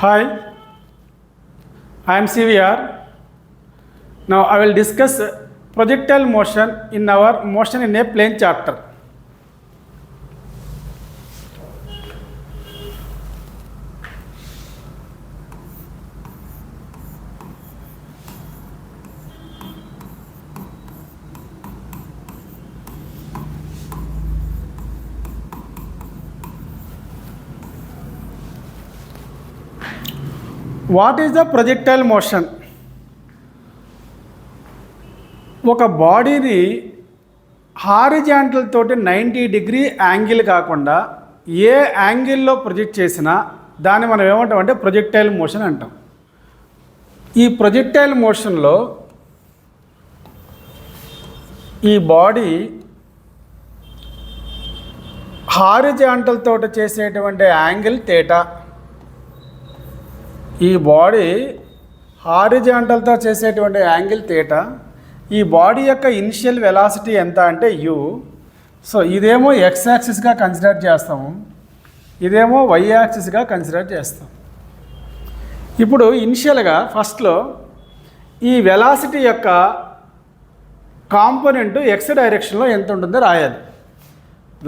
Hi, I am CVR. Now I will discuss projectile motion in our motion in a plane chapter. What is the projectile motion? ఒక బాడీని horizontal తోటి 90 degree angle కాకుండా ఏ యాంగిల్లో project చేసినా దాన్ని మనం ఏమంటాం అంటే ప్రొజెక్టైల్ మోషన్ అంటాం. ఈ ప్రొజెక్టైల్ మోషన్లో ఈ బాడీ హారిజాంటల్ తోటి చేసేటువంటి యాంగిల్ థీటా. ఈ బాడీ హారిజాంటల్తో చేసేటువంటి యాంగిల్ థీటా. ఈ బాడీ యొక్క ఇనిషియల్ వెలాసిటీ ఎంత అంటే యూ. సో ఇదేమో ఎక్స్ యాక్సిస్గా కన్సిడర్ చేస్తాము, ఇదేమో వై యాక్సిస్గా కన్సిడర్ చేస్తాం. ఇప్పుడు ఇనిషియల్గా ఫస్ట్లో ఈ వెలాసిటీ యొక్క కాంపోనెంట్ ఎక్స్ డైరెక్షన్లో ఎంత ఉంటుందో రాయాలి.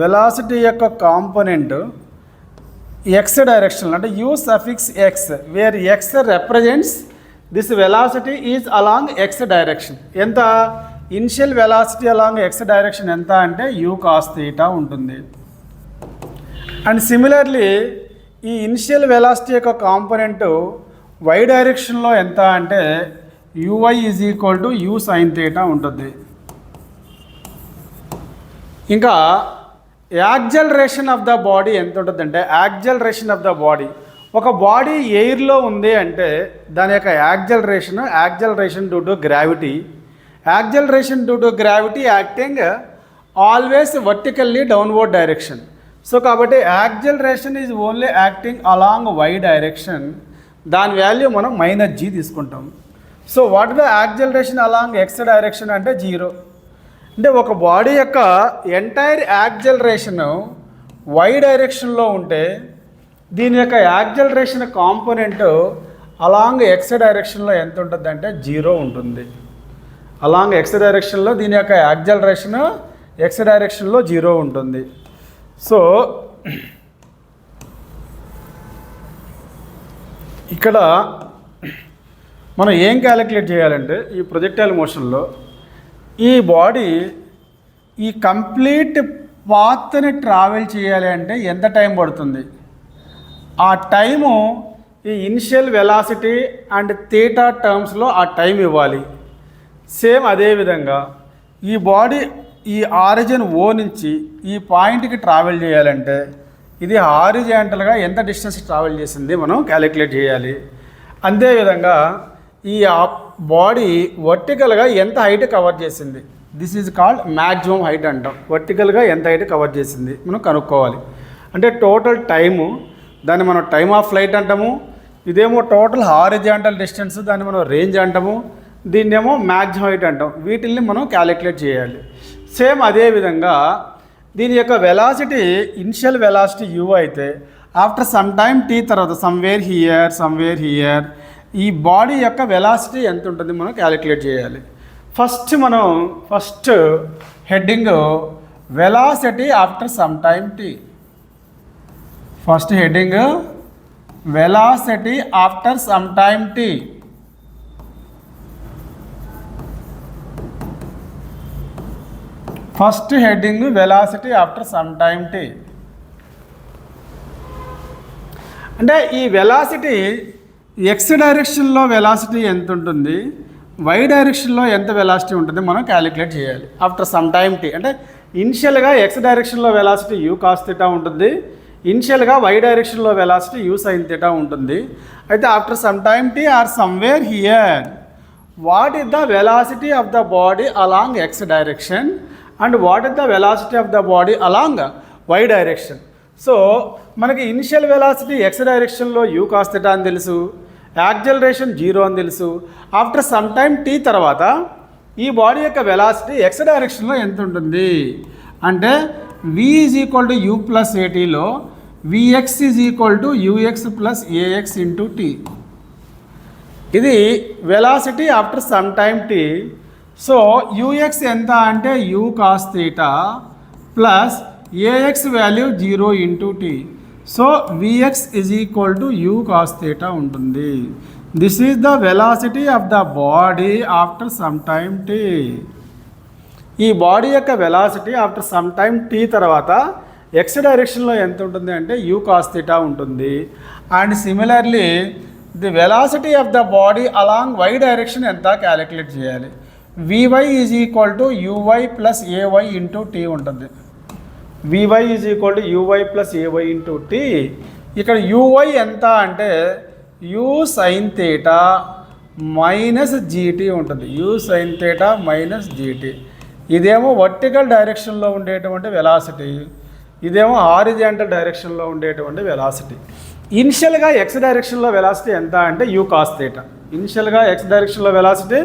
వెలాసిటీ యొక్క కాంపోనెంట్ ఎక్స్ డైరెక్షన్ అంటే u suffix x, where x represents this velocity is along X direction. ఎంత initial velocity along X direction ఎంత అంటే యూ కాస్ థీటా ఉంటుంది. అండ్ సిమిలర్లీ ఈ ఇనిషియల్ వెలాసిటీ యొక్క కాంపోనెంట్ వై డైరెక్షన్లో ఎంత అంటే u y is equal to u sine theta ఉంటుంది. ఇంకా యాక్సలరేషన్ ఆఫ్ ద బాడీ ఎంత ఉంటుందంటే యాక్సలరేషన్ ఆఫ్ ద బాడీ, ఒక బాడీ ఎయిర్లో ఉంది అంటే దాని యొక్క acceleration due to gravity. Acceleration due to gravity acting always vertically downward direction. So కాబట్టి acceleration is only acting along why direction. దాని వాల్యూ మనం -g తీసుకుంటాం. So what the acceleration along X direction అంటే 0. అంటే ఒక బాడీ యొక్క entire acceleration why డైరెక్షన్లో ఉంటే దీని యొక్క యాక్సలరేషన్ కాంపోనెంట్ అలాంగ్ ఎక్స్ డైరెక్షన్లో ఎంత ఉంటుంది అంటే 0 ఉంటుంది. అలాంగ్ ఎక్స్ డైరెక్షన్లో దీని యొక్క యాక్సలరేషన్ ఎక్స్ డైరెక్షన్లో 0 ఉంటుంది. సో ఇక్కడ మనం ఏం క్యాలిక్యులేట్ చేయాలంటే ఈ ప్రొజెక్టైల్ మోషన్లో ఈ బాడీ ఈ కంప్లీట్ పాత్ని ట్రావెల్ చేయాలి అంటే ఎంత టైం పడుతుంది, ఆ టైము ఈ ఇనిషియల్ వెలాసిటీ అండ్ థీటా టర్మ్స్లో ఆ టైం ఇవ్వాలి. సేమ్ అదేవిధంగా ఈ బాడీ ఈ ఆరిజిన్ ఓ నుంచి ఈ పాయింట్కి ట్రావెల్ చేయాలంటే ఇది హారిజాంటల్గా ఎంత డిస్టెన్స్ ట్రావెల్ చేసింది మనం క్యాలిక్యులేట్ చేయాలి. అంతేవిధంగా ఈ బాడీ వర్టికల్గా ఎంత హైట్ కవర్ చేసింది, this is called maximum height అంటాం. వర్టికల్గా ఎంత హైట్ కవర్ చేసింది మనం కనుక్కోవాలి. అంటే టోటల్ టైము దాన్ని మనం టైమ్ ఆఫ్ ఫ్లైట్ అంటాము. ఇదేమో టోటల్ హారిజాంటల్ డిస్టెన్స్, దాన్ని మనం రేంజ్ అంటాము. దీన్నేమో మ్యాక్సిమం హైట్ అంటాం. వీటిల్ని మనం క్యాలిక్యులేట్ చేయాలి. సేమ్ అదేవిధంగా దీని యొక్క వెలాసిటీ ఇనిషియల్ వెలాసిటీ యూ అయితే ఆఫ్టర్ సమ్ టైమ్ టీ తర్వాత సమ్వేర్ హియర్ ఈ బాడీ యొక్క వెలాసిటీ ఎంత ఉంటుంది మనం క్యాలిక్యులేట్ చేయాలి. First heading velocity after some time T. First heading velocity after some time T. First heading velocity after some time T. అంటే ఈ వెలాసిటీ ఎక్స్ డైరెక్షన్లో వెలాసిటీ ఎంత ఉంటుంది, వై డైరెక్షన్లో ఎంత వెలాసిటీ ఉంటుంది మనం క్యాలిక్యులేట్ చేయాలి ఆఫ్టర్ సమ్ టైమ్ టీ. అంటే ఇనిషియల్గా ఎక్స్ డైరెక్షన్లో వెలాసిటీ యూ కాస్ థీటా ఉంటుంది, ఇనిషియల్గా వై డైరెక్షన్లో వెలాసిటీ యూ సైన్ థీటా ఉంటుంది. అయితే after some time T or somewhere here what is the velocity of the body along X direction and what is the velocity of the body along why direction. So మనకి initial velocity X డైరెక్షన్లో U cos theta అని తెలుసు, acceleration 0 అని తెలుసు. After some time T తర్వాత ఈ body యొక్క velocity X డైరెక్షన్లో ఎంత ఉంటుంది అంటే v is equal to u plus ఏటీలో Vx is equal to ux plus ax into t. ఇది velocity after some time t. So ux ఎంత అంటే u cos theta plus ax value 0 into t. So vx is equal to u cos theta ఉంటుంది. This is the velocity of the body after some time t. ఈ body యొక్క velocity after some time t తర్వాత x డైరెక్షన్లో ఎంత ఉంటుంది అంటే u cos theta ఉంటుంది. And similarly the velocity of the body along y direction ఎంత calculate చేయాలి. vy is equal to uy plus ay into t ఉంటుంది. vy is equal to uy plus ay into t. ఇక్కడ uy ఎంత అంటే u sine theta minus gt ఉంటుంది. u sine theta minus gt. ఇదేమో vertical డైరెక్షన్లో ఉండేటువంటి velocity, ఇదేమో horizontal డైరెక్షన్లో ఉండేటువంటి వెలాసిటీ. ఇనిషియల్గా ఎక్స్ డైరెక్షన్లో వెలాసిటీ ఎంత అంటే యూ కాస్ థీటా. ఇనిషియల్గా ఎక్స్ డైరెక్షన్లో velocity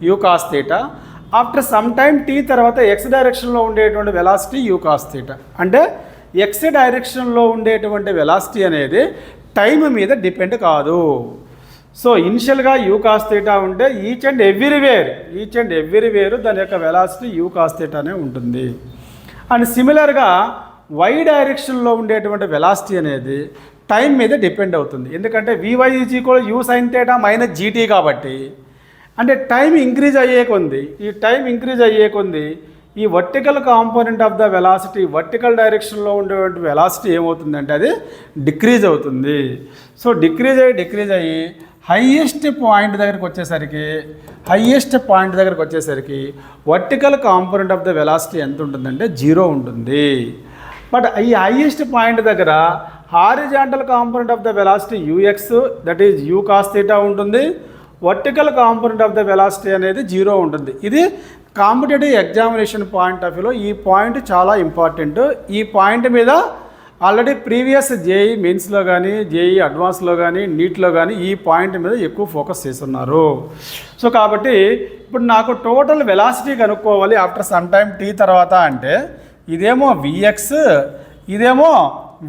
U cos theta. After some time T తర్వాత ఎక్స్ డైరెక్షన్లో ఉండేటువంటి వెలాసిటీ యూ కాస్ థీటా. అంటే ఎక్స్ డైరెక్షన్లో ఉండేటువంటి వెలాసిటీ అనేది టైం మీద డిపెండ్ కాదు. సో ఇనిషియల్గా యూ కాస్ థీటా ఉంటే ఈచ్ అండ్ ఎవ్రీవేర్ దాని యొక్క వెలాసిటీ యూ కాస్ థీటానే ఉంటుంది. అండ్ సిమిలర్గా వై డైరెక్షన్లో ఉండేటువంటి వెలాసిటీ అనేది టైం మీద డిపెండ్ అవుతుంది. ఎందుకంటే vy is equal you sine theta minus gt కాబట్టి, అంటే టైం ఇంక్రీజ్ అయ్యే కొంది, ఈ టైం ఇంక్రీజ్ అయ్యే కొంది ఈ vertical component of the velocity, vertical డైరెక్షన్లో ఉండేటువంటి వెలాసిటీ ఏమవుతుందంటే అది డిక్రీజ్ అవుతుంది. సో డిక్రీజ్ అయ్యి హైయెస్ట్ పాయింట్ దగ్గరికి వచ్చేసరికి vertical component of the velocity ఎంత ఉంటుందంటే 0 ఉంటుంది. బట్ ఈ హైయెస్ట్ పాయింట్ దగ్గర horizontal component of the velocity ux, that is u cos theta ఉంటుంది. Vertical component of the velocity అనేది 0 ఉంటుంది. ఇది కాంపిటేటివ్ ఎగ్జామినేషన్ పాయింట్ ఆఫ్ వ్యూలో ఈ పాయింట్ చాలా ఇంపార్టెంట్. ఈ పాయింట్ మీద ఆల్రెడీ ప్రీవియస్ జేఈ మెయిన్స్లో కానీ జేఈ అడ్వాన్స్లో కానీ నీట్లో కానీ ఈ పాయింట్ మీద ఎక్కువ ఫోకస్ చేస్తున్నారు. సో కాబట్టి ఇప్పుడు నాకు టోటల్ వెలాసిటీ కనుక్కోవాలి ఆఫ్టర్ సమ్ టైమ్ టీ తర్వాత అంటే ఇదేమో vx, ఇదేమో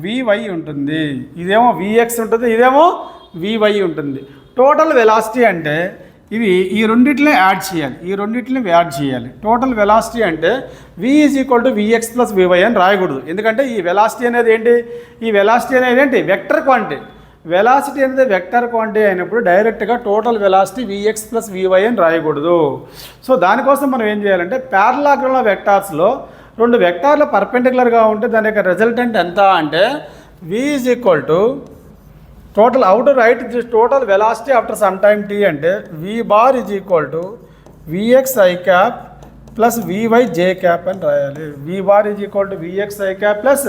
vy ఉంటుంది. ఇదేమో vx ఉంటుంది, ఇదేమో vy ఉంటుంది. టోటల్ వెలాసిటీ అంటే ఈ రెండిట్లే యాడ్ చేయాలి. టోటల్ వెలాసిటీ అంటే v is equal to vx plus vy అని రాయకూడదు. ఎందుకంటే ఈ వెలాసిటీ అనేది ఏంటి, వెక్టర్ క్వాంటిటీ. వెలాసిటీ అనేది వెక్టర్ క్వాంటిటీ అయినప్పుడు డైరెక్ట్గా total velocity vx plus vy అని రాయకూడదు. సో దానికోసం మనం ఏం చేయాలంటే ప్యారలాగ్రామ్ల వెక్టార్స్లో రెండు వెక్టార్లు పర్పెండిక్యులర్గా ఉంటే దాని యొక్క రిజల్టెంట్ ఎంత అంటే v is equal to total out right total velocity after some time T అంటే v bar is equal to vx i cap plus vy j cap అని రాయాలి. v bar is equal to vx i cap plus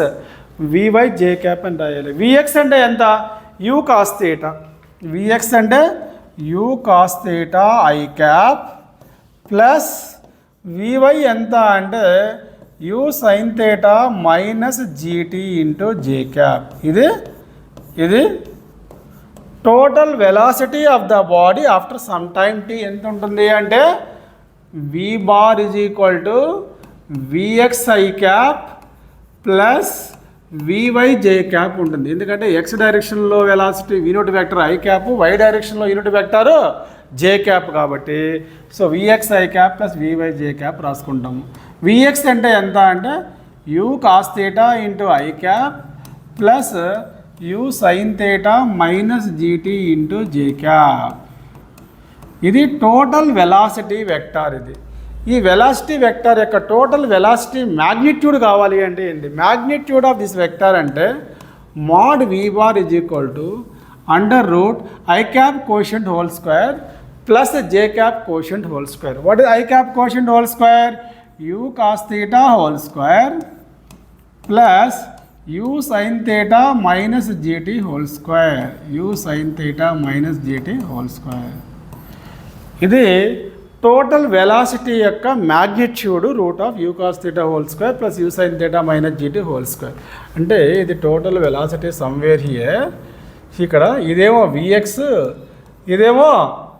vy j cap అని రాయాలి. vx అంటే ఎంత, u cos theta. vx అంటే u cos theta i cap plus vy ఎంత అంటే u sine theta minus gt into j cap. ఇది total velocity of the body after some time t ఎంత ఉంటుంది అంటే v bar is equal to vx i cap plus vy j cap ఉంటుంది. ఎందుకంటే x డైరెక్షన్లో velocity unit vector i cap, y డైరెక్షన్లో unit vector j cap కాబట్టి so vx i cap plus vy j cap రాసుకుంటాము. vx అంటే ఎంత అంటే u cos theta into i cap plus u sine theta minus gt into j cap. ఇది total velocity vector. ఈ velocity vector యొక్క total velocity magnitude కావాలి అంటే ఏంటి, మ్యాగ్నిట్యూడ్ ఆఫ్ దిస్ వెక్టార్ అంటే mode v bar is equal to under root i cap quotient whole square plus j cap quotient whole square. What is i cap quotient whole square, u cos theta whole square plus u sine theta minus gt whole square. u sine theta minus gt whole square. ఇది total velocity యొక్క magnitude root of u cos theta whole square plus u sine theta minus gt whole square. అంటే ఇది total velocity somewhere here. ఇక్కడ ఇదేమో vx, ఇదేమో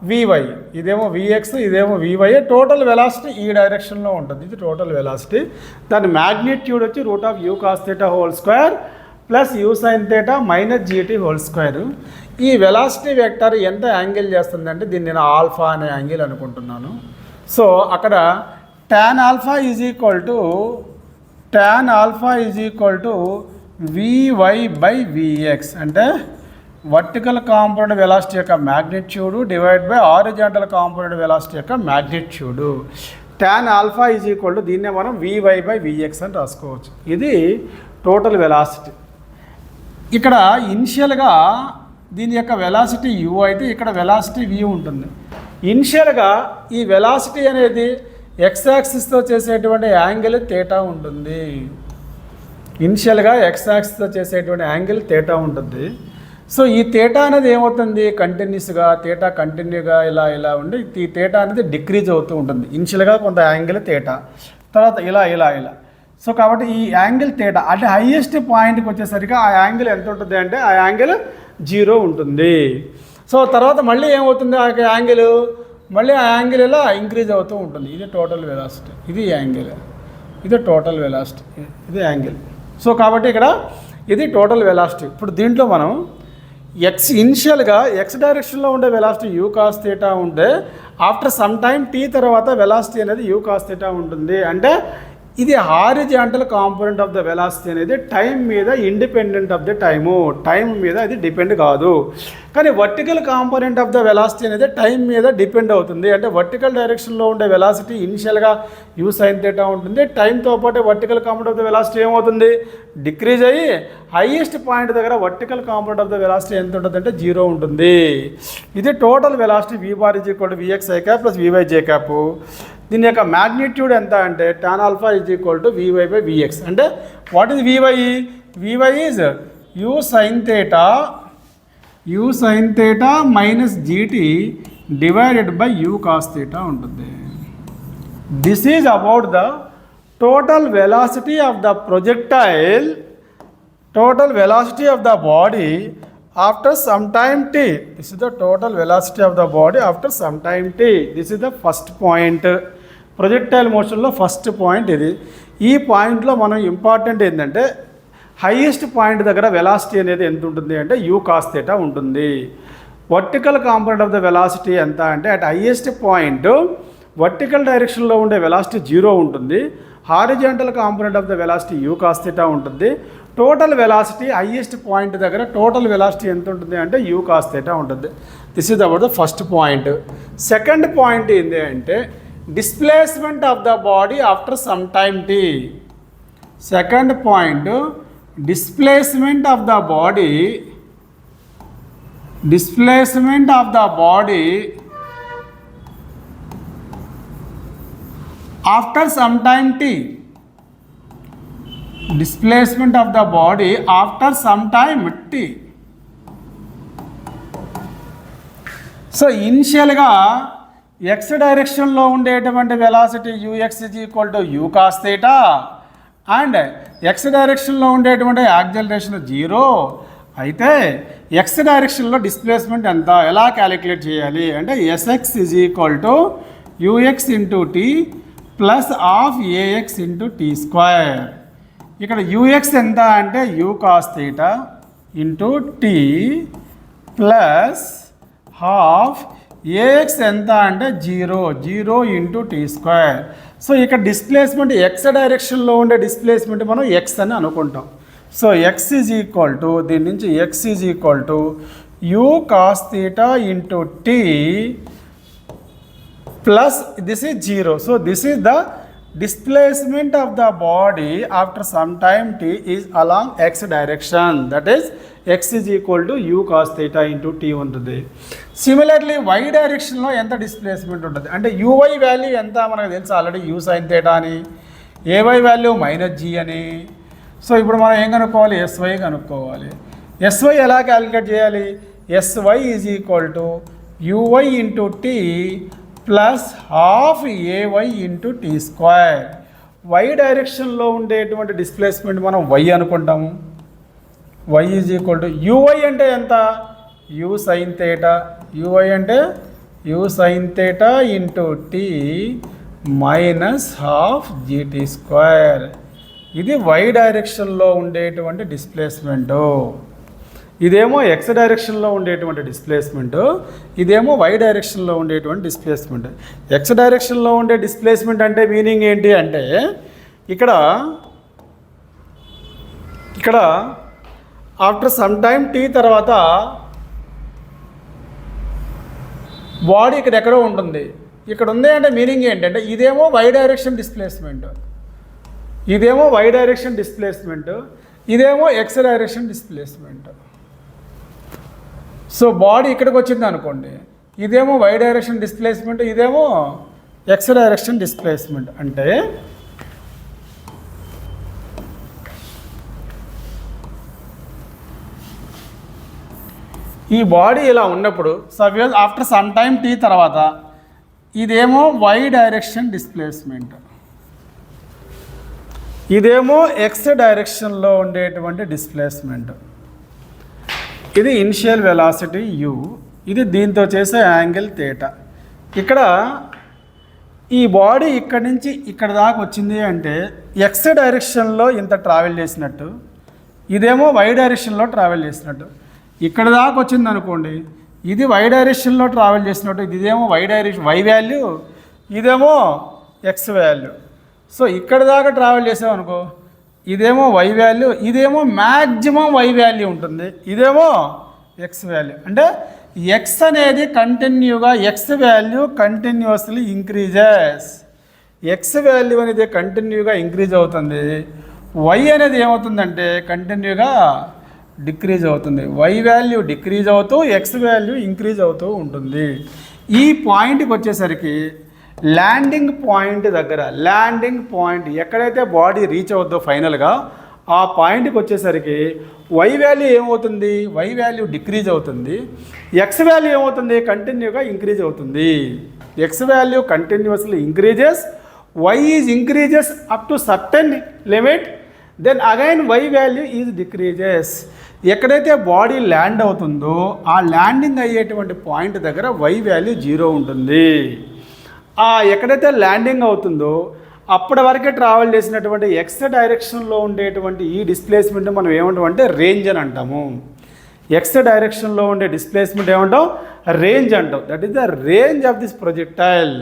vy, ఇదేమో vx, ఇదేమో vy. Total velocity ఈ డైరెక్షన్లో ఉంటుంది. ఇది టోటల్ వెలాసిటీ. దాని మ్యాగ్నిట్యూడ్ వచ్చి root of u cos theta whole square plus you sine theta minus GT whole square. ఈ వెలాసిటీ వెక్టర్ ఎంత యాంగిల్ చేస్తుందంటే దీన్ని నేను ఆల్ఫా అనే యాంగిల్ అనుకుంటున్నాను. సో అక్కడ tan alpha is equal to vy by vx, అంటే వర్టికల్ కాంపోనెంట్ వెలాసిటీ యొక్క magnitude divide by horizontal component velocity యొక్క magnitude. tan alpha is equal to దీన్నే మనం vy బై vx అని రాసుకోవచ్చు. ఇది టోటల్ వెలాసిటీ. ఇక్కడ ఇనిషియల్గా దీని యొక్క వెలాసిటీ u అయితే ఇక్కడ వెలాసిటీ v ఉంటుంది. ఇనిషియల్గా ఈ వెలాసిటీ అనేది x యాక్సిస్తో చేసేటువంటి యాంగిల్ థీటా ఉంటుంది. ఇనిషియల్గా x యాక్సిస్తో చేసేటువంటి యాంగిల్ థీటా ఉంటుంది. సో ఈ థీటా అనేది ఏమవుతుంది, కంటిన్యూస్గా థీటా కంటిన్యూగా ఇలా ఉండి ఈ థీటా అనేది డిక్రీజ్ అవుతూ ఉంటుంది. ఇనిషియల్గా కొంత యాంగిల్ థీటా, తర్వాత ఇలా. సో కాబట్టి ఈ యాంగిల్ థీటా అంటే హైయెస్ట్ పాయింట్కి వచ్చేసరికి ఆ యాంగిల్ ఎంత ఉంటుంది అంటే ఆ యాంగిల్ 0 ఉంటుంది. సో తర్వాత మళ్ళీ ఏమవుతుంది, ఆ యాంగిల్ మళ్ళీ ఆ యాంగిల్ ఇలా ఇంక్రీజ్ అవుతూ ఉంటుంది. ఇది టోటల్ వెలాసిటీ, ఇది యాంగిల్, ఇది టోటల్ వెలాసిటీ, ఇది యాంగిల్. సో కాబట్టి ఇక్కడ ఇది టోటల్ వెలాసిటీ. ఇప్పుడు దీంట్లో మనం ఇనిషియల్గా ఎక్స్ డైరెక్షన్లో ఉండే వెలాసిటీ యూ కాస్ థీటా ఉంటే ఆఫ్టర్ సమ్ టైమ్ టీ తర్వాత వెలాసిటీ అనేది యూ కాస్ థీటా ఉంటుంది. అంటే ఇది horizontal component of the velocity అనేది టైం మీద ఇండిపెండెంట్ ఆఫ్ ద టైం మీద అది డిపెండ్ కాదు. కానీ vertical component of the velocity అనేది టైం మీద డిపెండ్ అవుతుంది. అంటే వర్టికల్ డైరెక్షన్లో ఉండే వెలాసిటీ ఇనిషియల్గా యూ సైన్ థీటా ఉంటుంది. టైంతో పాటు vertical component of the velocity ఏమవుతుంది, డిక్రీజ్ అయ్యి హైయెస్ట్ పాయింట్ దగ్గర vertical component of the velocity ఎంత ఉంటుంది అంటే 0 ఉంటుంది. ఇది total velocity v bar is equal to vx I cap plus vy J cap. దీని యొక్క మ్యాగ్నిట్యూడ్ ఎంత అంటే tan alpha is equal to vy by vx. అంటే what is vy? vy is u sin theta minus gt divided by u cos theta ఉంటుంది. This is about the total velocity of the projectile, total velocity of the body after some time t. This is the total velocity of the body after some time t. This is the first point. Projectile మోషన్లో first point ఇది. ఈ పాయింట్లో మనం important ఏంటంటే highest point దగ్గర velocity అనేది ఎంత ఉంటుంది అంటే యూ కాస్ థీటా ఉంటుంది. Vertical component of the velocity ఎంత అంటే అట్ హైయెస్ట్ పాయింట్ వర్టికల్ డైరెక్షన్లో ఉండే వెలాసిటీ 0 ఉంటుంది. Horizontal component of the velocity U cos theta ఉంటుంది. టోటల్ వెలాసిటీ హైయెస్ట్ పాయింట్ దగ్గర టోటల్ వెలాసిటీ ఎంత ఉంటుంది అంటే యూ కాస్ థీటా ఉంటుంది. This is about the first point. Second point ఏంటి అంటే displacement of the body after some time T. Second point displacement of the body after some time t. Displacement of the body after some time t. So ఇనిషియల్గా X డైరెక్షన్లో ఉండేటువంటి velocity ux is equal to u cos theta and X డైరెక్షన్లో ఉండేటువంటి acceleration 0 అయితే X డైరెక్షన్లో displacement ఎంత, ఎలా calculate చేయాలి అంటే sx is equal to ux into T plus half ax into T square. ఇక్కడ ux ఎంత అంటే u cos theta into T plus half ax ఎంత అంటే 0 ఇంటూ టీ స్క్వేర్. సో ఇక్కడ డిస్ప్లేస్మెంట్ ఎక్స్ డైరెక్షన్లో ఉండే డిస్ప్లేస్మెంట్ మనం ఎక్స్ అని అనుకుంటాం. So X is equal to దీని నుంచి X is equal to U cos theta into T plus this is 0. So this is the displacement of the body after some time t is along x direction, that is x is equal to u cos theta into t ఉంటుంది. Similarly y డైరెక్షన్లో ఎంత displacement ఉంటుంది అంటే uy value ఎంత మనకు తెలుసు already u sin theta అని, ay value minus g అని. సో ఇప్పుడు మనం ఏం కనుక్కోవాలి, sy కనుక్కోవాలి. sy ఎలా క్యాలిక్యులేట్ చేయాలి, sy is equal to uy into t plus half ay into T square. Y డైరెక్షన్లో ఉండేటువంటి డిస్ప్లేస్మెంట్ మనం y అనుకుంటాము. y is equal to uy అంటే ఎంత, u sin theta, uy అంటే u sin theta into tea minus half gt square. ఇది Y డైరెక్షన్లో ఉండేటువంటి డిస్ప్లేస్మెంటు, ఇదేమో ఎక్స్ డైరెక్షన్లో ఉండేటువంటి డిస్ప్లేస్మెంటు, ఇదేమో వై డైరెక్షన్లో ఉండేటువంటి డిస్ప్లేస్మెంట్. ఎక్స్ డైరెక్షన్లో ఉండే డిస్ప్లేస్మెంట్ అంటే మీనింగ్ ఏంటి అంటే ఇక్కడ ఆఫ్టర్ సమ్ టైమ్ టీ తర్వాత బాడీ ఇక్కడ ఎక్కడో ఉంటుంది, ఇక్కడ ఉంది అంటే మీనింగ్ ఏంటంటే ఇదేమో వై డైరెక్షన్ డిస్ప్లేస్మెంట్, ఇదేమో వై డైరెక్షన్ డిస్ప్లేస్మెంట్, ఇదేమో X direction displacement. So body ఇక్కడికి వచ్చింది అనుకోండి, ఇదేమో వై డైరెక్షన్ డిస్ప్లేస్మెంట్, ఇదేమో ఎక్స్ డైరెక్షన్ డిస్ప్లేస్మెంట్. అంటే ఈ బాడీ ఇలా ఉన్నప్పుడు suppose after some time T తర్వాత ఇదేమో వై డైరెక్షన్ డిస్ప్లేస్మెంట్, ఇదేమో ఎక్స్ డైరెక్షన్లో ఉండేటువంటి డిస్ప్లేస్మెంట్. ఇది ఇనిషియల్ వెలాసిటీ u, ఇది దీంతో చేసే యాంగిల్ θ. ఇక్కడ ఈ బాడీ ఇక్కడి నుంచి ఇక్కడ దాకా వచ్చింది అంటే ఎక్స్ డైరెక్షన్లో ఇంత ట్రావెల్ చేసినట్టు, ఇదేమో వై డైరెక్షన్లో ట్రావెల్ చేసినట్టు. ఇక్కడ దాకా వచ్చింది అనుకోండి, ఇది వై డైరెక్షన్లో ట్రావెల్ చేసినట్టు, ఇదేమో వై వాల్యూ, ఇదేమో ఎక్స్ వాల్యూ. సో ఇక్కడ దాకా ట్రావెల్ చేసామనుకో, ఇదేమో వై వాల్యూ, ఇదేమో మ్యాక్సిమం వై వాల్యూ ఉంటుంది, ఇదేమో ఎక్స్ వాల్యూ. అంటే ఎక్స్ అనేది కంటిన్యూగా X value continuously increases, X value అనేది కంటిన్యూగా ఇంక్రీజ్ అవుతుంది, వై అనేది ఏమవుతుందంటే కంటిన్యూగా డిక్రీజ్ అవుతుంది. వై వాల్యూ డిక్రీజ్ అవుతూ ఎక్స్ వాల్యూ ఇంక్రీజ్ అవుతూ ఉంటుంది. ఈ పాయింట్కి వచ్చేసరికి ల్యాండింగ్ పాయింట్ దగ్గర, ల్యాండింగ్ పాయింట్ ఎక్కడైతే బాడీ రీచ్ అవుతుందో ఫైనల్గా ఆ పాయింట్కి వచ్చేసరికి వై వాల్యూ ఏమవుతుంది, వై వాల్యూ డిక్రీజ్ అవుతుంది, ఎక్స్ వాల్యూ ఏమవుతుంది కంటిన్యూగా ఇంక్రీజ్ అవుతుంది. X value continuously increases, Y is increases up to certain limit, then again Y value is decreases. ఎక్కడైతే బాడీ ల్యాండ్ అవుతుందో ఆ ల్యాండింగ్ అయ్యేటువంటి పాయింట్ దగ్గర వై వాల్యూ 0 ఉంటుంది. ఎక్కడైతే ల్యాండింగ్ అవుతుందో అప్పటి వరకే ట్రావెల్ చేసినటువంటి ఎక్స్ డైరెక్షన్లో ఉండేటువంటి ఈ డిస్ప్లేస్మెంట్ మనం ఏమంటామంటే రేంజ్ అని అంటాము. ఎక్స్ డైరెక్షన్లో ఉండే డిస్ప్లేస్మెంట్ ఏమంటాం, రేంజ్ అంటాం. That is the range of this projectile.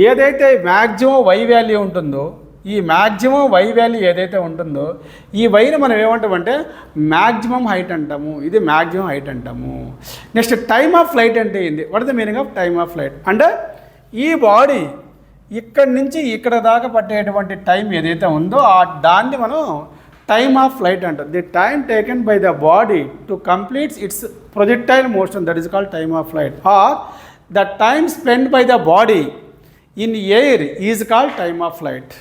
ఏదైతే మ్యాక్సిమం వై వాల్యూ ఉంటుందో, ఈ మ్యాక్సిమం వై వాల్యూ ఏదైతే ఉంటుందో ఈ వైని మనం ఏమంటామంటే మ్యాక్సిమం హైట్ అంటాము, ఇది మ్యాక్సిమం హైట్ అంటాము. నెక్స్ట్ టైమ్ ఆఫ్ ఫ్లైట్ అంటే ఏంది, what is the meaning of time of flight అంటే ఈ బాడీ ఇక్కడి నుంచి ఇక్కడ దాకా పట్టేటువంటి టైం ఏదైతే ఉందో దాన్ని మనం టైమ్ ఆఫ్ ఫ్లైట్ అంటాం. The time taken by the body to completes its projectile motion, that is called time of flight. Or the time spend by the body in air is called time of flight.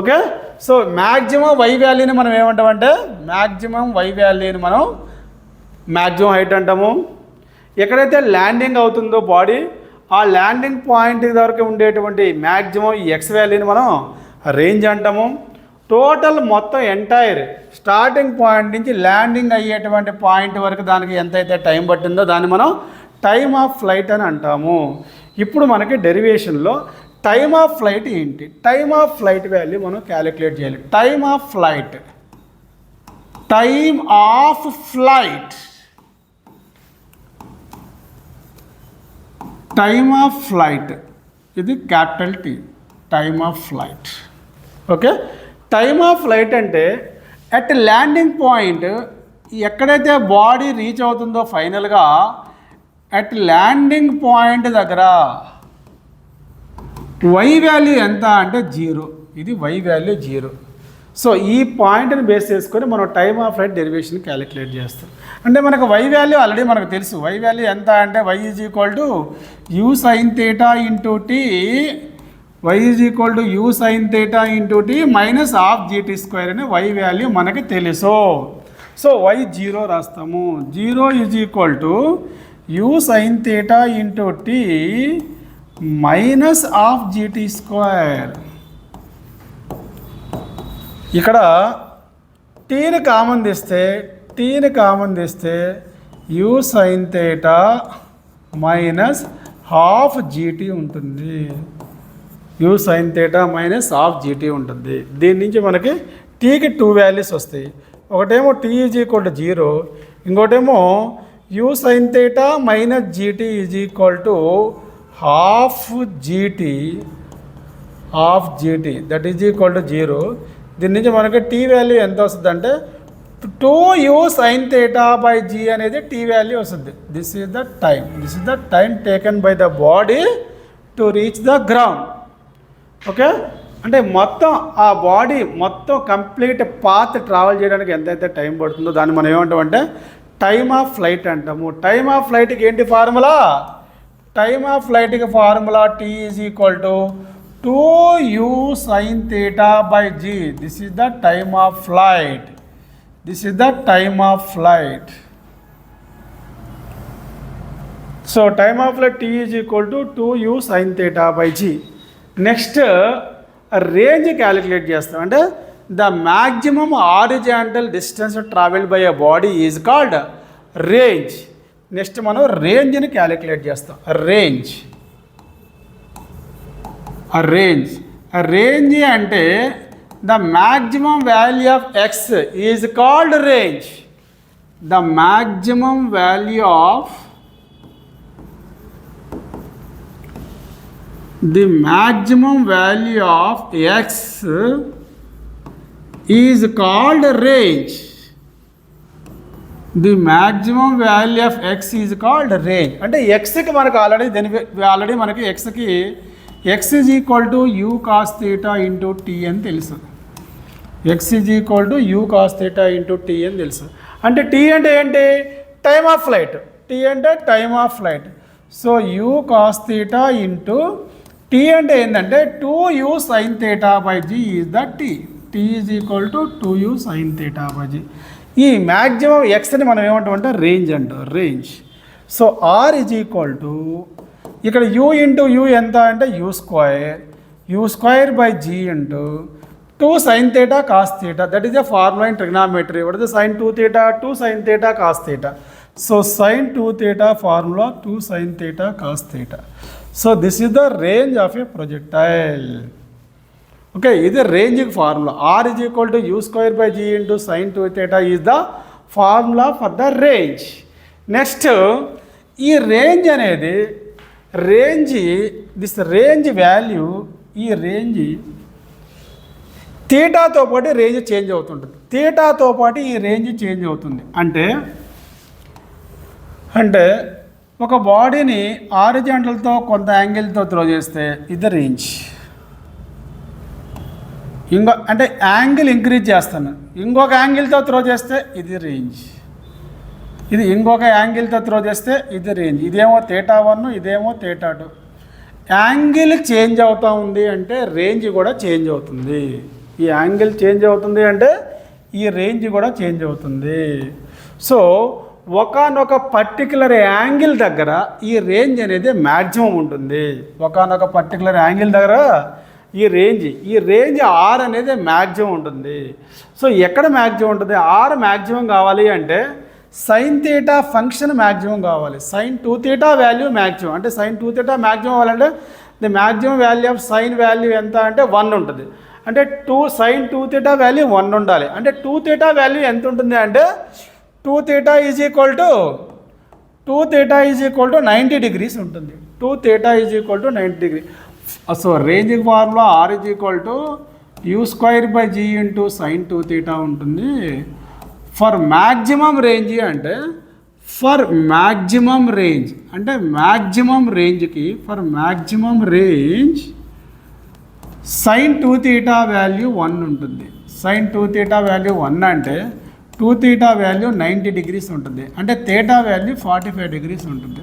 Okay, so maximum Y వాల్యూని మనం ఏమంటామంటే maximum Y వాల్యూని మనం maximum height అంటాము. ఎక్కడైతే landing అవుతుందో body ఆ landing point వరకు ఉండేటువంటి మ్యాక్సిమం ఈ ఎక్స్ వాల్యూని మనం రేంజ్ అంటాము. టోటల్ మొత్తం ఎంటైర్ స్టార్టింగ్ పాయింట్ నుంచి ల్యాండింగ్ అయ్యేటువంటి పాయింట్ వరకు దానికి ఎంతైతే టైం పట్టిందో దాన్ని మనం టైమ్ ఆఫ్ ఫ్లైట్ అని అంటాము. ఇప్పుడు మనకి డెరివేషన్లో టైమ్ ఆఫ్ ఫ్లైట్ ఏంటి, టైమ్ ఆఫ్ ఫ్లైట్ వాల్యూ మనం క్యాలిక్యులేట్ చేయాలి. Time of flight, time of flight, time of flight, ఇది capital T, time of flight. Okay, time of flight అంటే అట్ ల్యాండింగ్ పాయింట్ ఎక్కడైతే బాడీ రీచ్ అవుతుందో ఫైనల్గా at landing point దగ్గర y value ఎంత అంటే 0, ఇది వై వాల్యూ 0. సో ఈ పాయింట్ని బేస్ చేసుకొని మనం time of flight derivation calculate చేస్తాం. అంటే మనకు వై వాల్యూ ఆల్రెడీ మనకు తెలుసు. వై వాల్యూ ఎంత అంటే y is equal to u sine theta into t, y is equal to u sine theta into tea minus half g t square అనే y value మనకి తెలుసు. సో వై 0 రాస్తాము. 0 is equal to u sine theta into tea minus half g t square. ఇక్కడ టీని common తీస్తే u sine theta minus half g t ఉంటుంది. U sine theta minus half g t ఉంటుంది. దీని నుంచి మనకి టీకి 2 వాల్యూస్ వస్తాయి. ఒకటేమో టీ ఈజ్ ఈక్వల్ టు 0, ఇంకోటేమో you sine theta minus GT is equal to half GT that is equal to 0. దీని నుంచి మనకి టీ వాల్యూ ఎంత వస్తుంది అంటే 2u sin theta by g అనేది టీ వాల్యూ వస్తుంది. This is the time taken by the body to reach the ground. Okay, అంటే మొత్తం ఆ బాడీ మొత్తం కంప్లీట్ పాత్ ట్రావెల్ చేయడానికి ఎంతైతే టైం పడుతుందో దాన్ని మనం ఏమంటామంటే టైమ్ ఆఫ్ ఫ్లైట్ అంటాము. టైమ్ ఆఫ్ ఫ్లైట్కి ఏంటి ఫార్ములా? టైమ్ ఆఫ్ ఫ్లైట్కి formula t is equal to 2u sin theta by g. This is the time of flight. This is the time of flight. So time of flight t is equal to 2u sin theta by g. Next range calculate చేస్తాం. అంటే the maximum horizontal distance traveled by a body is called range. Next మనం రేంజ్ని calculate చేస్తాం. Range అంటే the maximum value of x is called range. The maximum value of x is called range. The maximum value of x is called range. అంటే xకి మనకు already మనకి xకి x is equal to u cos theta into t అని తెలుసు. x is equal to u cos theta into t అని తెలుసు. అంటే t అంటే ఏంటి? Time of flight. t అంటే time of flight. So u cos theta into t అంటే ఏంటంటే 2u sin theta by g is the t. t is equal to 2u sin theta by g. ఈ maximum xని మనం ఏమంటామంటే range అంటాం. So r is equal to ఇక్కడ u into u ఎంత అంటే u square by g into 2 sin theta cos theta. That is a formula in trigonometry. What is the sin 2 theta? 2 sin theta cos theta. So sin 2 theta formula 2 sin theta cos theta. So this is the range of a projectile. Okay, this is the range formula. R is equal to u square by g into sin 2 theta is the formula for the range. Next, ఈ range అనేది this range value ఈ range థీటాతో పాటు range change అవుతుంటుంది. థీటాతో పాటు ఈ range change అవుతుంది. అంటే ఒక బాడీని హారిజాంటల్తో కొంత యాంగిల్తో త్రో చేస్తే ఇది రేంజ్. అంటే యాంగిల్ ఇంక్రీజ్ చేస్తాను, ఇంకొక యాంగిల్తో త్రో చేస్తే ఇది రేంజ్. ఇది ఇంకొక యాంగిల్తో త్రో చేస్తే ఇది రేంజ్. ఇదేమో θ 1, ఇదేమో θ 2. యాంగిల్ చేంజ్ అవుతూ ఉంది అంటే రేంజ్ కూడా చేంజ్ అవుతుంది. ఈ యాంగిల్ చేంజ్ అవుతుంది అంటే ఈ రేంజ్ కూడా చేంజ్ అవుతుంది. సో ఒకానొక పర్టికులర్ యాంగిల్ దగ్గర ఈ రేంజ్ అనేది మ్యాక్సిమం ఉంటుంది. ఒకానొక పర్టికులర్ యాంగిల్ దగ్గర ఈ రేంజ్ ఆర్ అనేది మ్యాక్సిమం ఉంటుంది. సో ఎక్కడ మ్యాక్సిమం ఉంటుంది? ఆర్ మ్యాక్సిమం కావాలి అంటే సైన్ థీటా ఫంక్షన్ మ్యాక్సిమం కావాలి. Sine 2 theta value maximum. అంటే సైన్ 2 theta మ్యాక్సిమం అవ్వాలంటే the maximum value of sine value ఎంత అంటే 1 ఉంటుంది. అంటే సైన్ 2 theta వాల్యూ 1 ఉండాలి. అంటే 2 theta వాల్యూ ఎంత ఉంటుంది అంటే 2 theta is equal to 90 degrees ఉంటుంది. 2 theta is equal to 90 degrees. So ranging formula R is equal to U square by G into sine 2 theta ఉంటుంది. ఫర్ మ్యాక్సిమం రేంజ్ అంటే maximum రేంజ్కి for maximum range sine 2 theta value 1 ఉంటుంది. Sign 2 theta value 1 అంటే 2 theta value 90 degrees ఉంటుంది. అంటే theta value 45 degrees ఉంటుంది.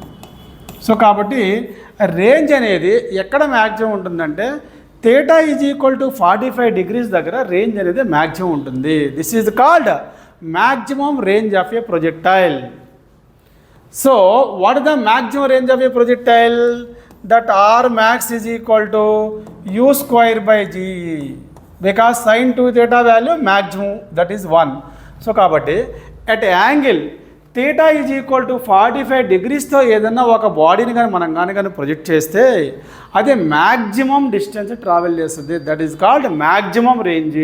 So కాబట్టి range అనేది ఎక్కడ మ్యాక్సిమం ఉంటుందంటే theta is equal to 45 degrees దగ్గర రేంజ్ అనేది మ్యాక్సిమం ఉంటుంది. This is called maximum range of a projectile. So what is the maximum range of a projectile? That R max is equal to u square by g, because sin 2 theta value maximum that is 1. So kabatti at angle theta is equal to 45 డిగ్రీస్తో ఏదన్నా ఒక బాడీని కానీ మనం కానీ project చేస్తే అది maximum distance travel చేస్తుంది. That is called maximum range.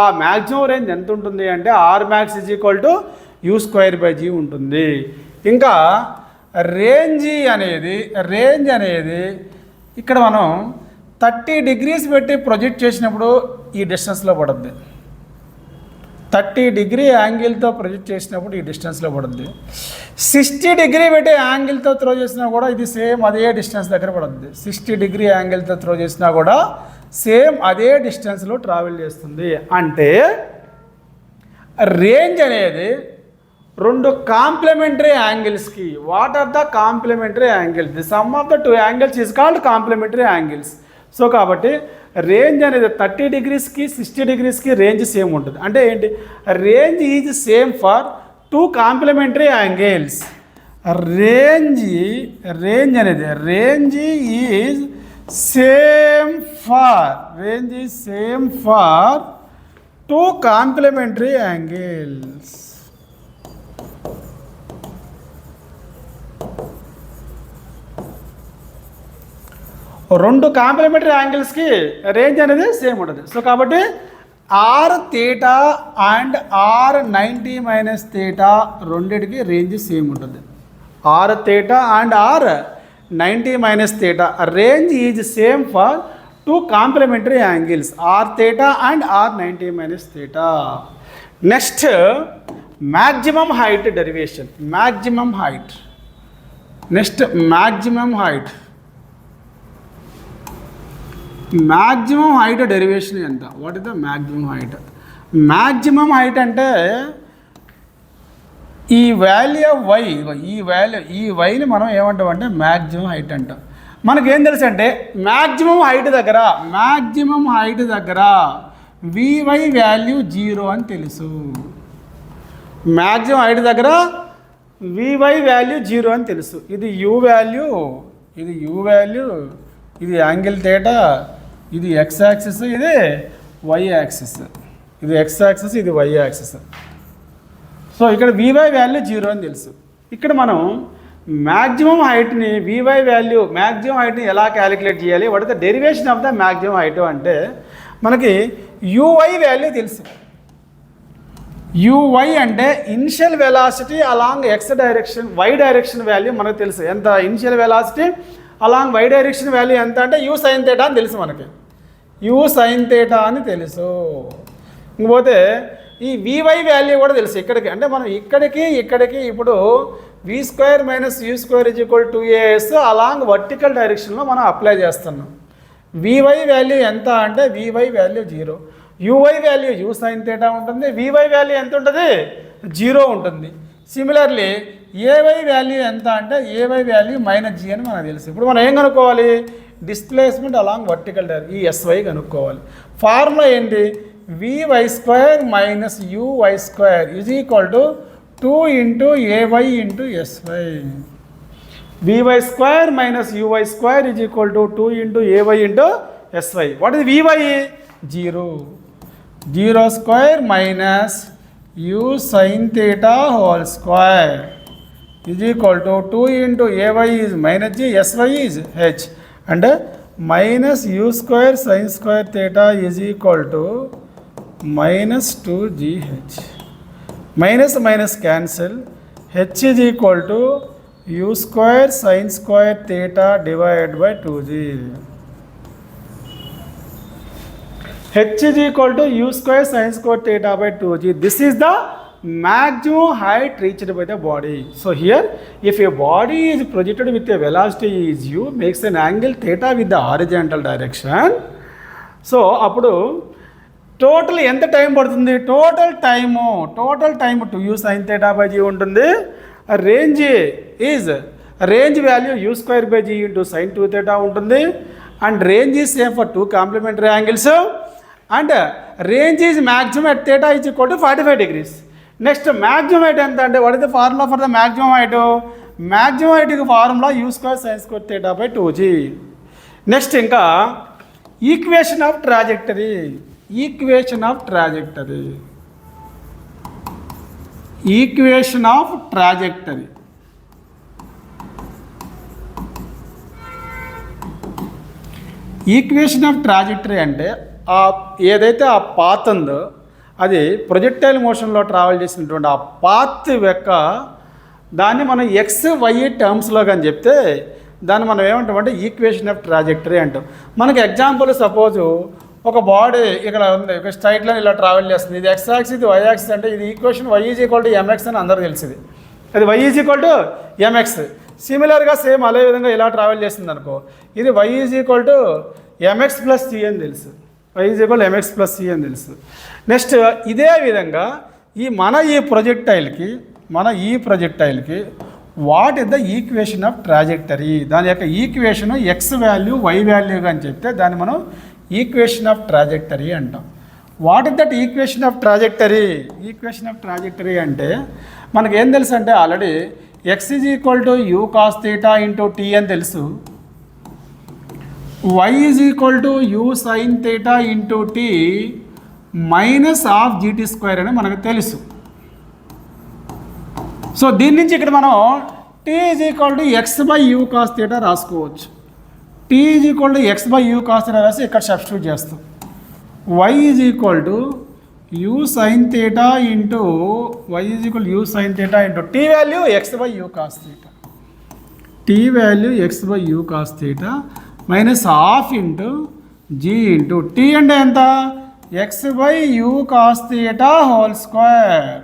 ఆ మ్యాక్సిమం రేంజ్ ఎంత ఉంటుంది అంటే R max is equal to u²/g ఉంటుంది. ఇంకా రేంజ్ అనేది ఇక్కడ మనం 30 డిగ్రీస్ పెట్టి ప్రొజెక్ట్ చేసినప్పుడు ఈ డిస్టెన్స్లో పడుద్ది. 30 డిగ్రీ యాంగిల్తో ప్రొజెక్ట్ చేసినప్పుడు ఈ డిస్టెన్స్లో పడుద్ది. 60 డిగ్రీ పెట్టి యాంగిల్తో త్రో చేసినా కూడా ఇది సేమ్ అదే డిస్టెన్స్ దగ్గర పడుద్ది. 60 డిగ్రీ యాంగిల్తో త్రో చేసినా కూడా సేమ్ అదే డిస్టెన్స్లో ట్రావెల్ చేస్తుంది. అంటే రేంజ్ అనేది రెండు కాంప్లిమెంటరీ యాంగిల్స్కి, what are the complementary angles, the sum of the two angles is called complementary angles. So కాబట్టి రేంజ్ అనేది 30 డిగ్రీస్కి 60 డిగ్రీస్కి రేంజ్ సేమ్ ఉంటుంది. అంటే ఏంటి, range is same for two complementary angles. Range is same for two complementary angles. రెండు complementary యాంగిల్స్కి range అనేది same ఉంటుంది. So కాబట్టి R theta and R 90 - theta రెండిటికి రేంజ్ సేమ్ ఉంటుంది. R theta and R 90 - theta range is same for two complementary angles R theta and R 90 - theta. Next maximum height derivation. Maximum height derivation ఎంత? What is the maximum height? Maximum height అంటే ఈ value of why, ఈ వైని మనం ఏమంటామంటే maximum height అంటాం. మనకేం తెలుసు అంటే మ్యాక్సిమం హైట్ దగ్గర వివై వాల్యూ 0 అని తెలుసు. మ్యాక్సిమం హైట్ దగ్గర వివై వాల్యూ 0 అని తెలుసు. ఇది యూ వాల్యూ, ఇది యాంగిల్ థీటా, ఇది ఎక్స్ యాక్సిస్, ఇది వై యాక్సిస్. ఇది ఎక్స్ యాక్సిస్, ఇది వై యాక్సిస్. సో ఇక్కడ వివై వాల్యూ 0 అని తెలుసు. ఇక్కడ మనం మ్యాక్సిమం హైట్ని మ్యాక్సిమం హైట్ని ఎలా క్యాలిక్యులేట్ చేయాలి? What is the derivation of the maximum height అంటే మనకి యూవై వాల్యూ తెలుసు. యూవై అంటే initial velocity along X direction, Y direction value మనకు తెలుసు. ఎంత initial velocity along why direction value ఎంత అంటే యూ సైన్ థీటా అని తెలుసు. మనకి యూ సైన్ థీటా అని తెలుసు. ఇంకపోతే ఈ వివై వాల్యూ కూడా తెలుసు. ఇక్కడికి అంటే మనం ఇక్కడికి ఇప్పుడు v² - u² = 2as along vertical డైరెక్షన్లో మనం అప్లై చేస్తున్నాం. వివై వాల్యూ ఎంత అంటే VY value 0, UI value you sine theta ఉంటుంది, వివై వాల్యూ ఎంత ఉంటుంది? 0 ఉంటుంది. సిమిలర్లీ ఏవై వాల్యూ ఎంత అంటే ఏవై వాల్యూ -g అని మనకు తెలుసు. ఇప్పుడు మనం ఏం కనుక్కోవాలి? డిస్ప్లేస్మెంట్ అలాంగ్ వర్టికల్ డైరెక్షన్, ఈ ఎస్వై కనుక్కోవాలి. ఫార్ములా ఏంటి? vy² - uy² = 2 × ay × sy. vy² - uy² = 2 × ay × sy. What is vy? 0. 0² - u sin theta whole square is equal to 2 × ay is -g, sy is h, and -u² sin square theta is equal to -2gh. Minus cancel. H is equal to u² sin square theta divided by 2g. H is equal to u² sin square theta by 2g. This is the maximum height reached by the body. So here, if a body is projected with a velocity is u, makes an angle theta with the horizontal direction. So అప్పుడు total ఎంత time పడుతుంది? Total time 2u sin theta by g ఉంటుంది. Range value u²/g × sin 2 theta ఉంటుంది. And range is same for two complementary angles. And range is maximum at theta is equal to 45 degrees. Next maximum height ఎంత అంటే what is the formula for the maximum height? Maximum హైట్కి formula u² sin square theta by 2g. Next ఇంకా equation of trajectory. Equation of trajectory. Equation of trajectory అంటే ఏదైతే ఆ path ఉందో అది projectile మోషన్లో ట్రావెల్ చేసినటువంటి ఆ పాత్ యొక్క దాన్ని మనం ఎక్స్ వై టర్మ్స్లో కానీ చెప్తే దాన్ని మనం ఏమంటామంటే ఈక్వేషన్ ఆఫ్ ట్రాజెక్టరీ అంటాం. మనకి ఎగ్జాంపుల్ సపోజు ఒక బాడీ ఇక్కడ ఉంది, ఒక స్ట్రైట్ లైన్ ఇలా ట్రావెల్ చేస్తుంది, ఇది ఎక్స్ యాక్సిస్ ఇది వై యాక్సిస్ అంటే ఇది ఈక్వేషన్ y = mx అని అందరూ తెలిసింది. అది y = mx. సిమిలర్గా సేమ్ అదే విధంగా ఇలా ట్రావెల్ చేస్తుంది అనుకో, ఇది y = mx + c అని తెలుసు. y = mx + c అని తెలుసు. నెక్స్ట్ ఇదే విధంగా ఈ ప్రొజెక్టైల్కి what is the equation of trajectory, దాని యొక్క ఈక్వేషన్ ఎక్స్ వాల్యూ వై వాల్యూగా అని చెప్తే దాన్ని మనం ఈక్వేషన్ ఆఫ్ ట్రాజెక్టరీ అంటాం. What is that equation of trajectory? Equation of trajectory అంటే మనకేం తెలుసు అంటే already x = u cos θ × t అని తెలుసు, y = u sin θ × t - (gt²) అని మనకు తెలుసు. సో దీని నుంచి ఇక్కడ మనం t = x/u cos θ రాసుకోవచ్చు. t = x/u cos θ రాసి ఇక్కడ సబ్స్టిట్యూట్ చేస్తాం. y = u sin θ × t value x/u cos θ. t value x/u cos θ -12 × g × t అంటే ఎంత? x/u cos θ (2).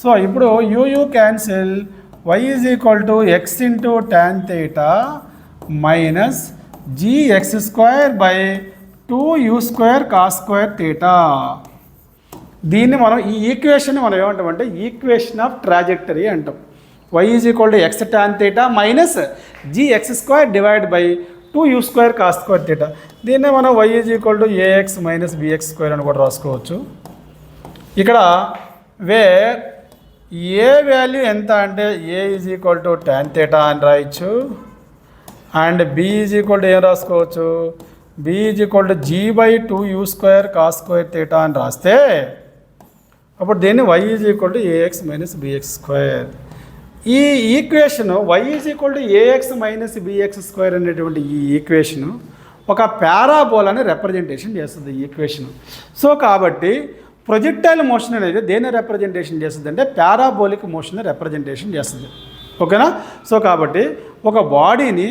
సో ఇప్పుడు u cancel, y = x × tan θ - gx² / 2u² cos² θ. దీన్ని మనం ఈ ఈక్వేషన్ మనం ఏమంటామంటే ఈక్వేషన్ ఆఫ్ ట్రాజెక్టరీ అంటాం. y = x tan θ - gx² / 2u² cos² θ. దీన్నే మనం y = ax - bx² అని కూడా రాసుకోవచ్చు. ఇక్కడ ఏ వాల్యూ ఎంత అంటే a = tan θ అని రాయొచ్చు, అండ్ b ఏం రాసుకోవచ్చు, b = g/2u² cos² θ అని రాస్తే అప్పుడు దీన్ని y = ax - bx². ఈ ఈక్వేషన్ y = ax - bx² అనేటువంటి ఈ ఈక్వేషను ఒక పారాబోలాని రిప్రజెంటేషన్ చేస్తుంది ఈ ఈక్వేషన్. సో కాబట్టి ప్రొజెక్టైల్ మోషన్ అనేది దేన్ని రిప్రజెంటేషన్ చేస్తుంది అంటే పారాబోలిక్ మోషన్ రిప్రజెంటేషన్ చేస్తుంది. ఓకేనా? సో కాబట్టి ఒక బాడీని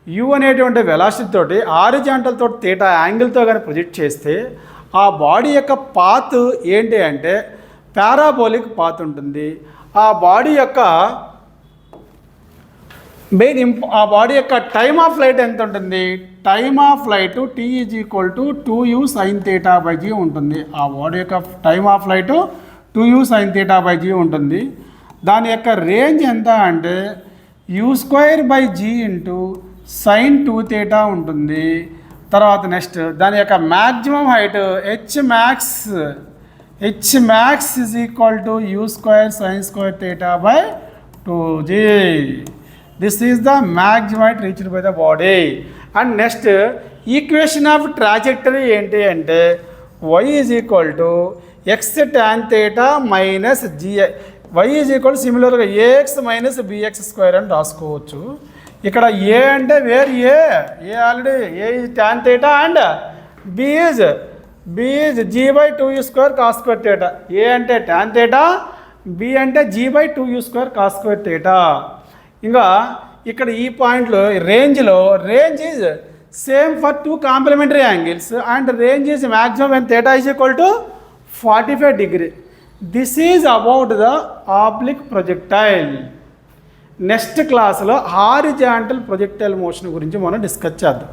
u అనేటువంటి వెలాసిటీ తోటి హారిజాంటల్ తోటి θ యాంగిల్తో కానీ ప్రొజెక్ట్ చేస్తే ఆ బాడీ యొక్క పాత్ ఏంటి అంటే పారాబోలిక్ పాత్ ఉంటుంది. ఆ బాడీ యొక్క టైమ్ ఆఫ్ ఫ్లైట్ ఎంత ఉంటుంది? Time of flight t = 2u sin θ/g ఉంటుంది. ఆ బాడీ యొక్క time of flight 2u sin θ/g ఉంటుంది. దాని యొక్క రేంజ్ ఎంత అంటే u² g × sin 2θ ఉంటుంది. తర్వాత నెక్స్ట్ దాని యొక్క maximum height hmax = u² sin² θ/2g. This is the maximum height reached by the body. And next equation of trajectory ఏంటి అంటే y = x tan θ - g. y = సిమిలర్గా ax - bx² అని రాసుకోవచ్చు. ఇక్కడ a అంటే where a already a is tan θ and b is g/2u² cos²θ. a అంటే tan θ, b అంటే g/2u² cos²θ. ఇంకా ఇక్కడ ఈ పాయింట్లో range is same for 2 complementary angles and range is maximum when θ = 45 degrees. This is about the oblique projectile. Next క్లాస్లో horizontal projectile motion గురించి మనం discuss చేద్దాం.